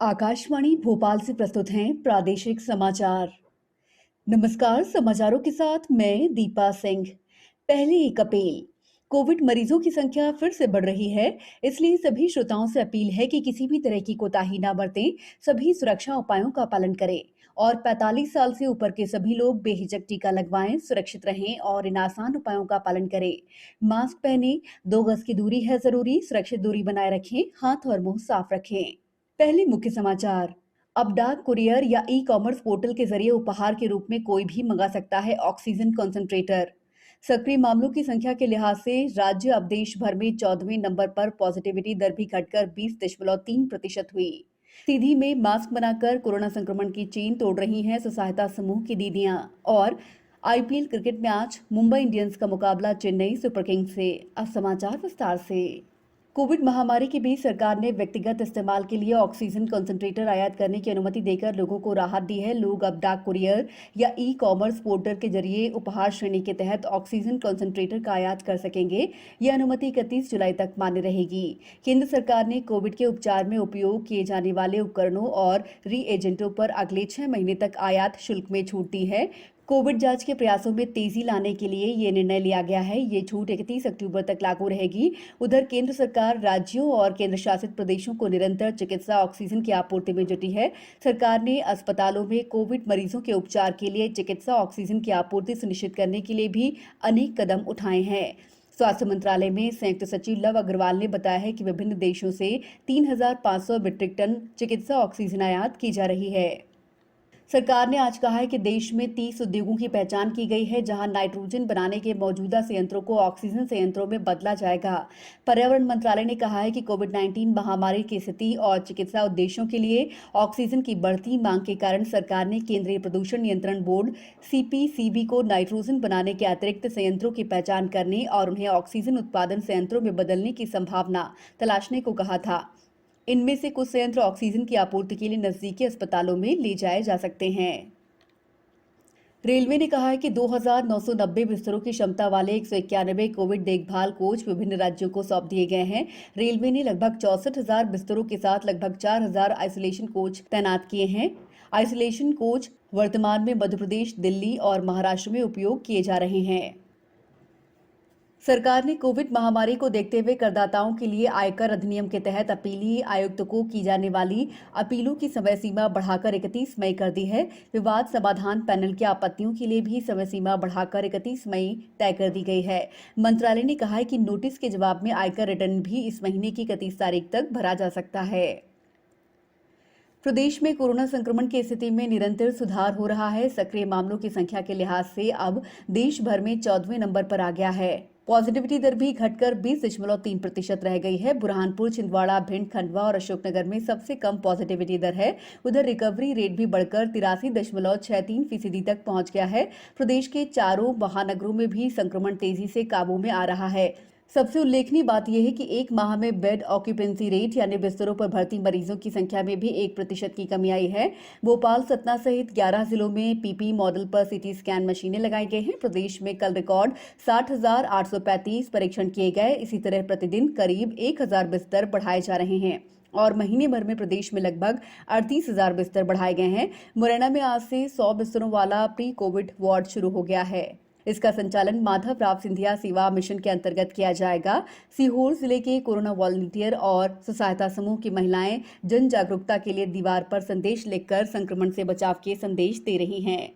आकाशवाणी भोपाल से प्रस्तुत हैं प्रादेशिक समाचार। नमस्कार, समाचारों के साथ मैं दीपा सिंह। पहले एक अपील। कोविड मरीजों की संख्या फिर से बढ़ रही है, इसलिए सभी श्रोताओं से अपील है कि किसी भी तरह की कोताही न बरतें, सभी सुरक्षा उपायों का पालन करें और 45 साल से ऊपर के सभी लोग बेहिचक टीका लगवाएं, सुरक्षित रहें और इन आसान उपायों का पालन करें। मास्क पहनें, 2 गज की दूरी है जरूरी, सुरक्षित दूरी बनाए रखें, हाथ और मुंह साफ रखें। पहले मुख्य समाचार। अब डाक कुरियर या ई कॉमर्स पोर्टल के जरिए उपहार के रूप में कोई भी मंगा सकता है ऑक्सीजन कंसंट्रेटर। सक्रिय मामलों की संख्या के लिहाज से राज्य अब देश भर में 14वें नंबर पर पॉजिटिविटी दर भी घटकर 20.3% हुई। सीधी में मास्क बनाकर कोरोना संक्रमण की चेन तोड़ रही हैं स्वसहायता समूह की दीदियां। और आईपीएल क्रिकेट में आज मुंबई इंडियंस का मुकाबला चेन्नई सुपर किंग्स से। अब समाचार विस्तार से। कोविड महामारी के बीच सरकार ने व्यक्तिगत इस्तेमाल के लिए ऑक्सीजन कंसंट्रेटर आयात करने की अनुमति देकर लोगों को राहत दी है। लोग अब डाक कुरियर या ई कॉमर्स पोर्टल के जरिए उपहार श्रेणी के तहत ऑक्सीजन कंसंट्रेटर का आयात कर सकेंगे। यह अनुमति 31 जुलाई तक मान्य रहेगी। केंद्र सरकार ने कोविड के उपचार में उपयोग किए जाने वाले उपकरणों और रीएजेंटों पर अगले 6 महीने तक आयात शुल्क में छूट दी है। कोविड जांच के प्रयासों में तेजी लाने के लिए ये निर्णय लिया गया है। ये छूट 31 अक्टूबर तक लागू रहेगी। उधर केंद्र सरकार राज्यों और केंद्र शासित प्रदेशों को निरंतर चिकित्सा ऑक्सीजन की आपूर्ति में जुटी है। सरकार ने अस्पतालों में कोविड मरीजों के उपचार के लिए चिकित्सा ऑक्सीजन की आपूर्ति सुनिश्चित करने के लिए भी अनेक कदम उठाए हैं। स्वास्थ्य मंत्रालय में संयुक्त सचिव लव अग्रवाल ने बताया है कि विभिन्न देशों से 3,500 मीट्रिक टन चिकित्सा ऑक्सीजन आयात की जा रही है। सरकार ने आज कहा है कि देश में 30 उद्योगों की पहचान की गई है, जहां नाइट्रोजन बनाने के मौजूदा संयंत्रों को ऑक्सीजन संयंत्रों में बदला जाएगा। पर्यावरण मंत्रालय ने कहा है कि कोविड-19 महामारी की स्थिति और चिकित्सा उद्देश्यों के लिए ऑक्सीजन की बढ़ती मांग के कारण सरकार ने केंद्रीय प्रदूषण नियंत्रण बोर्ड सीपीसीबी को नाइट्रोजन बनाने के अतिरिक्त संयंत्रों की पहचान करने और उन्हें ऑक्सीजन उत्पादन संयंत्रों में बदलने की संभावना तलाशने को कहा था। इनमें से कुछ संयंत्र ऑक्सीजन की आपूर्ति के लिए नजदीकी अस्पतालों में ले जाए जा सकते हैं। रेलवे ने कहा है कि 2,990 बिस्तरों की क्षमता वाले 191 कोविड देखभाल कोच विभिन्न राज्यों को सौंप दिए गए हैं। रेलवे ने लगभग 64,000 बिस्तरों के साथ लगभग 4,000 आइसोलेशन कोच तैनात किए हैं। आइसोलेशन कोच वर्तमान में मध्य प्रदेश, दिल्ली और महाराष्ट्र में उपयोग किए जा रहे हैं। सरकार ने कोविड महामारी को देखते हुए करदाताओं के लिए आयकर अधिनियम के तहत अपीलीय आयुक्त को की जाने वाली अपीलों की समय सीमा बढ़ाकर 31 मई कर दी है। विवाद समाधान पैनल की आपत्तियों के लिए भी समय सीमा बढ़ाकर 31 मई तय कर दी गई है। मंत्रालय ने कहा है कि नोटिस के जवाब में आयकर रिटर्न भी इस महीने की 31 तारीख तक भरा जा सकता है। प्रदेश में कोरोना संक्रमण की स्थिति में निरंतर सुधार हो रहा है। सक्रिय मामलों की संख्या के लिहाज से अब देश भर में 14वें नंबर पर आ गया है। पॉजिटिविटी दर भी घटकर 20.3% रह गई है। बुरहानपुर, छिंदवाड़ा, भिंड, खंडवा और अशोकनगर में सबसे कम पॉजिटिविटी दर है। उधर रिकवरी रेट भी बढ़कर 83.63% तक पहुंच गया है। प्रदेश के चारों महानगरों में भी संक्रमण तेजी से काबू में आ रहा है। सबसे उल्लेखनीय बात यह है कि एक माह में बेड ऑक्यूपेंसी रेट यानी बिस्तरों पर भर्ती मरीजों की संख्या में भी 1% की कमी आई है। भोपाल, सतना सहित 11 जिलों में पीपी मॉडल पर सीटी स्कैन मशीनें लगाई गई हैं। प्रदेश में कल रिकॉर्ड 60,835 परीक्षण किए गए। इसी तरह प्रतिदिन करीब 1,000 बिस्तर बढ़ाए जा रहे हैं और महीने भर में प्रदेश में लगभग 38,000 बिस्तर बढ़ाए गए हैं। मुरैना में आज से 100 बिस्तरों वाला प्री कोविड वार्ड शुरू हो गया है। इसका संचालन माधव राव सिंधिया सेवा मिशन के अंतर्गत किया जाएगा। सीहोर जिले के कोरोना वॉलंटियर और स्वसहायता समूह की महिलाएं जन जागरूकता के लिए दीवार पर संदेश लिखकर संक्रमण से बचाव के संदेश दे रही हैं।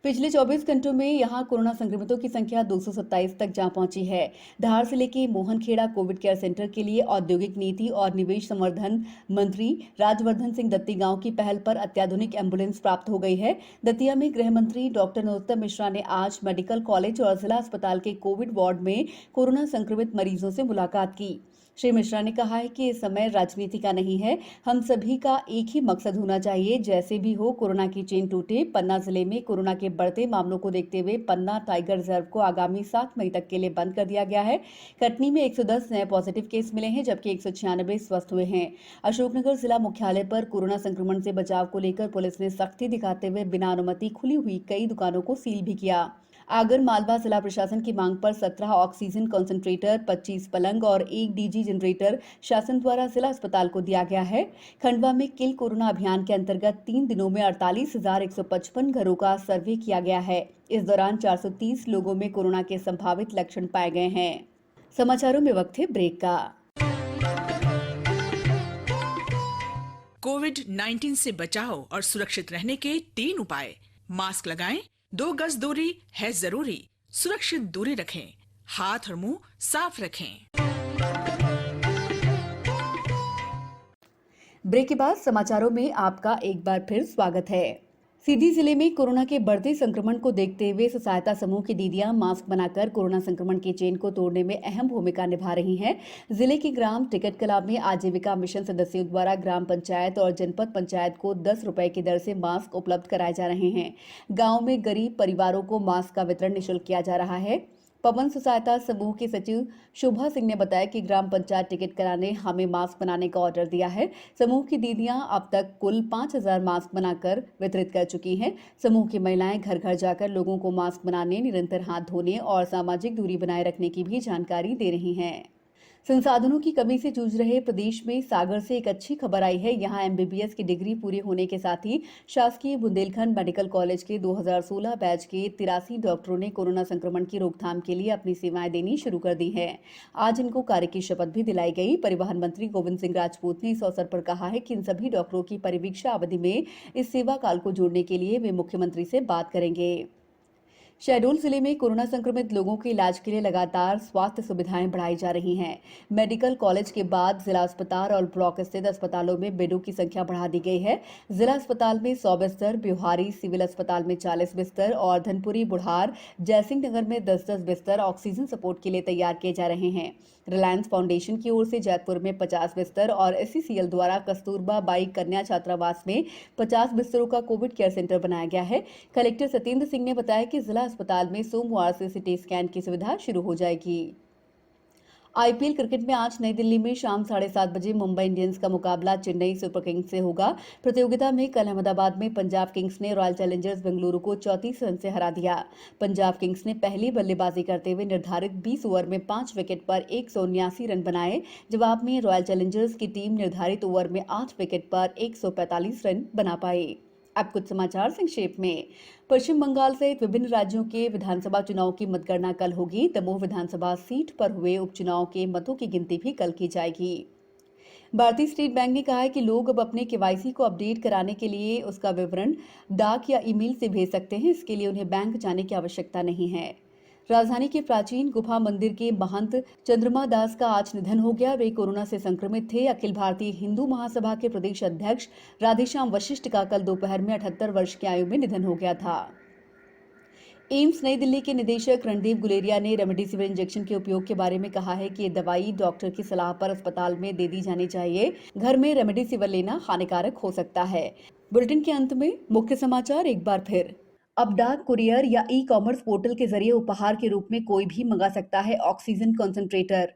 पिछले 24 घंटों में यहां कोरोना संक्रमितों की संख्या 227 तक जा पहुंची है। धार जिले के मोहनखेड़ा कोविड केयर सेंटर के लिए औद्योगिक नीति और निवेश संवर्धन मंत्री राजवर्धन सिंह दत्ती गांव की पहल पर अत्याधुनिक एम्बुलेंस प्राप्त हो गई है। दतिया में गृह मंत्री डॉक्टर नरोत्तम मिश्रा ने आज मेडिकल कॉलेज और जिला अस्पताल के कोविड वार्ड में कोरोना संक्रमित मरीजों से मुलाकात की। श्री मिश्रा ने कहा है कि इस समय राजनीति का नहीं है, हम सभी का एक ही मकसद होना चाहिए, जैसे भी हो कोरोना की चेन टूटे। पन्ना जिले में कोरोना के बढ़ते मामलों को देखते हुए पन्ना टाइगर रिजर्व को आगामी 7 मई तक के लिए बंद कर दिया गया है। कटनी में 110 नए पॉजिटिव केस मिले हैं, जबकि 196 स्वस्थ हुए हैं। अशोकनगर जिला मुख्यालय पर कोरोना संक्रमण से बचाव को लेकर पुलिस ने सख्ती दिखाते हुए बिना अनुमति खुली हुई कई दुकानों को सील भी किया। आगर मालवा जिला प्रशासन की मांग पर 17 ऑक्सीजन कंसंट्रेटर, 25 पलंग और 1 डीजी जनरेटर शासन द्वारा जिला अस्पताल को दिया गया है। खंडवा में किल कोरोना अभियान के अंतर्गत 3 दिनों में 48,155 घरों का सर्वे किया गया है। इस दौरान 430 लोगों में कोरोना के संभावित लक्षण पाए गए हैं। समाचारों में वक्त है ब्रेक का। कोविड-19 से बचाव और सुरक्षित रहने के 3 उपाय। मास्क लगाएं, 2 गज दूरी है जरूरी, सुरक्षित दूरी रखें, हाथ और मुंह साफ रखें। ब्रेक के बाद समाचारों में आपका एक बार फिर स्वागत है। सीधी जिले में कोरोना के बढ़ते संक्रमण को देखते हुए स्व सहायता समूह की दीदियां मास्क बनाकर कोरोना संक्रमण की चेन को तोड़ने में अहम भूमिका निभा रही हैं। जिले के ग्राम टिकट कला में आजीविका मिशन सदस्यों द्वारा ग्राम पंचायत और जनपद पंचायत को 10 रुपए की दर से मास्क उपलब्ध कराए जा रहे हैं। गाँव में गरीब परिवारों को मास्क का वितरण निःशुल्क किया जा रहा है। पवन स्व सहायता समूह के सचिव शोभा सिंह ने बताया कि ग्राम पंचायत टिकट कला ने हमें मास्क बनाने का ऑर्डर दिया है। समूह की दीदियां अब तक कुल 5,000 मास्क बनाकर वितरित कर चुकी हैं। समूह की महिलाएं घर घर जाकर लोगों को मास्क बनाने, निरंतर हाथ धोने और सामाजिक दूरी बनाए रखने की भी जानकारी दे रही हैं। संसाधनों की कमी से जूझ रहे प्रदेश में सागर से एक अच्छी खबर आई है। यहां एमबीबीएस की डिग्री पूरी होने के साथ ही शासकीय बुंदेलखंड मेडिकल कॉलेज के 2016 बैच के 83 डॉक्टरों ने कोरोना संक्रमण की रोकथाम के लिए अपनी सेवाएं देनी शुरू कर दी हैं। आज इनको कार्य की शपथ भी दिलाई गई। परिवहन मंत्री गोविंद सिंह राजपूत ने इस अवसर पर कहा है कि इन सभी डॉक्टरों की परिवीक्षा अवधि में इस सेवा काल को जोड़ने के लिए वे मुख्यमंत्री से बात करेंगे। शहडोल जिले में कोरोना संक्रमित लोगों के इलाज के लिए लगातार स्वास्थ्य सुविधाएं बढ़ाई जा रही हैं। मेडिकल कॉलेज के बाद जिला अस्पताल और ब्लॉक स्थित अस्पतालों में बेडों की संख्या बढ़ा दी गई है। जिला अस्पताल में 100 बिस्तर, ब्योहारी सिविल अस्पताल में 40 बिस्तर और धनपुरी, बुढ़ार, जयसिंह नगर में 10-10 बिस्तर ऑक्सीजन सपोर्ट के लिए तैयार किए जा रहे हैं। रिलायंस फाउंडेशन की ओर से जयपुर में 50 बिस्तर और एससीसीएल द्वारा कस्तूरबा बाई कन्या छात्रावास में 50 बिस्तरों का कोविड केयर सेंटर बनाया गया है। कलेक्टर सत्येंद्र सिंह ने बताया कि जिला अस्पताल में सोमवार से सीटी स्कैन की सुविधा शुरू हो जाएगी। आईपीएल क्रिकेट में आज नई दिल्ली में शाम 7:30 बजे मुंबई इंडियंस का मुकाबला चेन्नई सुपर किंग्स से होगा। प्रतियोगिता में कल अहमदाबाद में पंजाब किंग्स ने रॉयल चैलेंजर्स बेंगलुरु को 34 रन से हरा दिया। पंजाब किंग्स ने पहली बल्लेबाजी करते हुए निर्धारित 20 ओवर में 5 विकेट पर 179 रन बनाए। जवाब में रॉयल चैलेंजर्स की टीम निर्धारित ओवर में 8 विकेट पर 145 रन बना पाई। अब कुछ समाचार संक्षेप में। पश्चिम बंगाल सहित विभिन्न राज्यों के विधानसभा चुनाव की मतगणना कल होगी। दमोह विधानसभा सीट पर हुए उपचुनाव के मतों की गिनती भी कल की जाएगी। भारतीय स्टेट बैंक ने कहा है कि लोग अब अपने केवाईसी को अपडेट कराने के लिए उसका विवरण डाक या ईमेल से भेज सकते हैं। इसके लिए उन्हें बैंक जाने की आवश्यकता नहीं है। राजधानी के प्राचीन गुफा मंदिर के महंत चंद्रमा दास का आज निधन हो गया। वे कोरोना से संक्रमित थे। अखिल भारतीय हिंदू महासभा के प्रदेश अध्यक्ष राधेश्याम वशिष्ठ का कल दोपहर में 78 वर्ष की आयु में निधन हो गया था। एम्स नई दिल्ली के निदेशक रणदीप गुलेरिया ने रेमडेसिविर इंजेक्शन के उपयोग के बारे में कहा है कि ये दवाई डॉक्टर की सलाह पर अस्पताल में दे दी जानी चाहिए। घर में रेमडेसिविर लेना हानिकारक हो सकता है। बुलेटिन के अंत में मुख्य समाचार एक बार फिर। अब डाक, कुरियर या ई-कॉमर्स पोर्टल के जरिए उपहार के रूप में कोई भी मंगा सकता है ऑक्सीजन कंसंट्रेटर।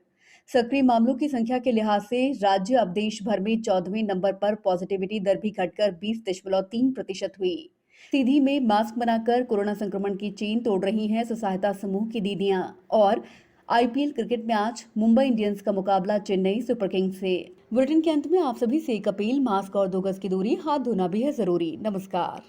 सक्रिय मामलों की संख्या के लिहाज से राज्य अब देश भर में 14वें नंबर पर पॉजिटिविटी दर भी घटकर 20.3% हुई। सीधी में मास्क बनाकर कोरोना संक्रमण की चेन तोड़ रही हैं स्व सहायता समूह की दीदियां। और आईपीएल क्रिकेट में आज मुंबई इंडियंस का मुकाबला चेन्नई सुपर किंग्स से। बुलेटिन के अंत में आप सभी से एक अपील, मास्क और 2 गज की दूरी, हाथ धोना भी है जरूरी। नमस्कार।